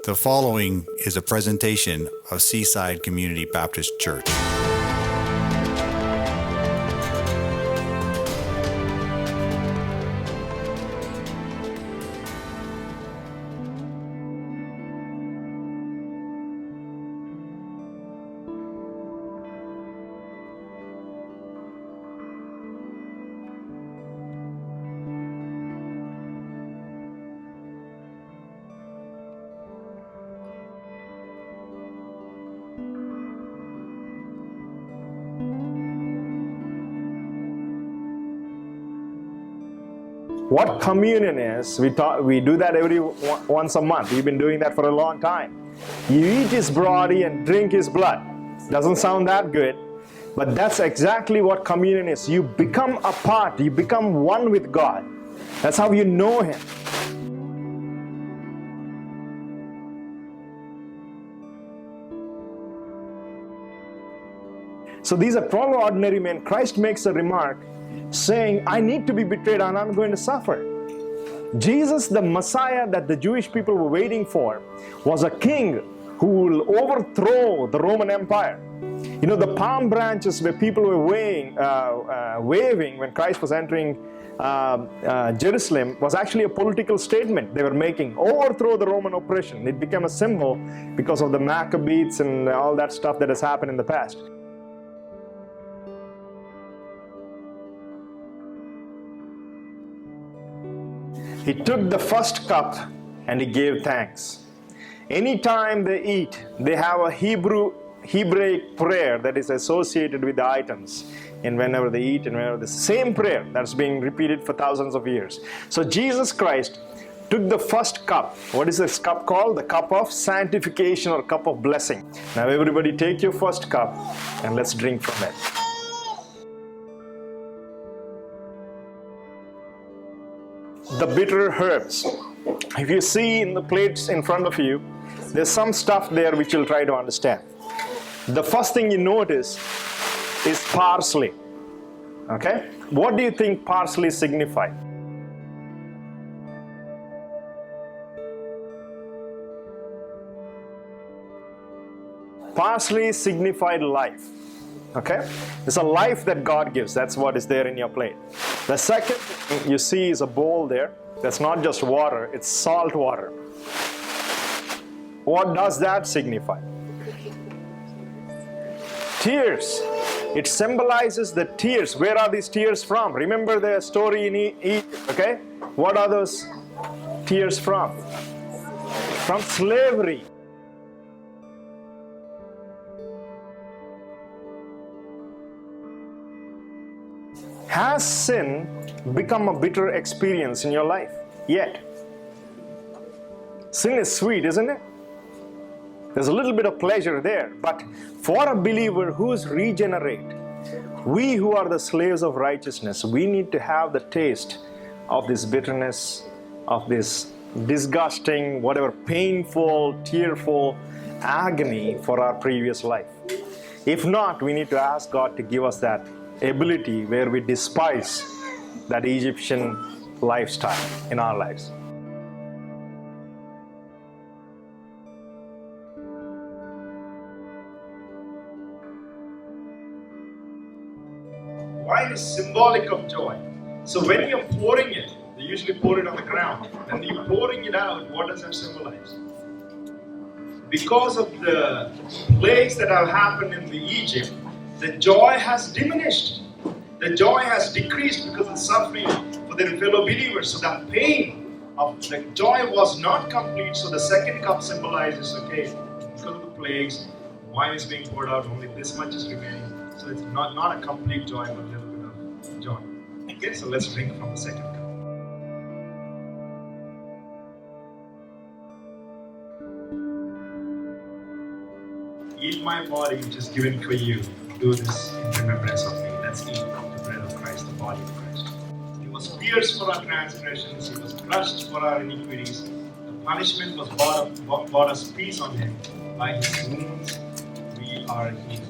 The following is a presentation of Seaside Community Baptist Church. What communion is, we do that once a month. We've been doing that for a long time. You eat His body and drink His blood. Doesn't sound that good, but that's exactly what communion is. You become a part, you become one with God. That's how you know Him. So these are 12 ordinary men. Christ makes a remark saying, I need to be betrayed and I'm going to suffer. Jesus, the Messiah that the Jewish people were waiting for, was a king who will overthrow the Roman Empire. You know, the palm branches where people were waving when Christ was entering Jerusalem was actually a political statement they were making. Overthrow the Roman oppression. It became a symbol because of the Maccabees and all that stuff that has happened in the past. He took the first cup and He gave thanks. Anytime they eat, they have a Hebraic prayer that is associated with the items. And whenever they eat and whenever the same prayer that's being repeated for thousands of years. So Jesus Christ took the first cup. What is this cup called? The cup of sanctification or cup of blessing. Now everybody take your first cup and let's drink from it. The bitter herbs. If you see in the plates in front of you, there's some stuff there which you'll try to understand. The first thing you notice is parsley. Okay? What do you think parsley signifies? Parsley signified life. Okay? It's a life that God gives. That's what is there in your plate. The second thing you see is a bowl there. That's not just water, it's salt water. What does that signify? Tears. It symbolizes the tears. Where are these tears from? Remember the story in Egypt, okay? What are those tears from? From slavery. Has sin become a bitter experience in your life yet? Sin is sweet, isn't it? There's a little bit of pleasure there, but for a believer who is regenerate, we who are the slaves of righteousness, we need to have the taste of this bitterness, of this disgusting, whatever painful, tearful agony for our previous life. If not, we need to ask God to give us that ability where we despise that Egyptian lifestyle in our lives. Wine is symbolic of joy. So when you're pouring it, they usually pour it on the ground. And you're pouring it out, what does that symbolize? Because of the plagues that have happened in Egypt, the joy has diminished. The joy has decreased because of suffering for their fellow believers. So that pain of the joy was not complete. So the second cup symbolizes, okay, because of the plagues, wine is being poured out, only this much is remaining. So it's not a complete joy, but a little bit of joy. Okay, so let's drink from the second cup. Eat my body, which is given for you. Do this in remembrance of me. Let's eat of the bread of Christ, the body of Christ. He was pierced for our transgressions. He was crushed for our iniquities. The punishment was brought us peace on Him. By His wounds we are healed.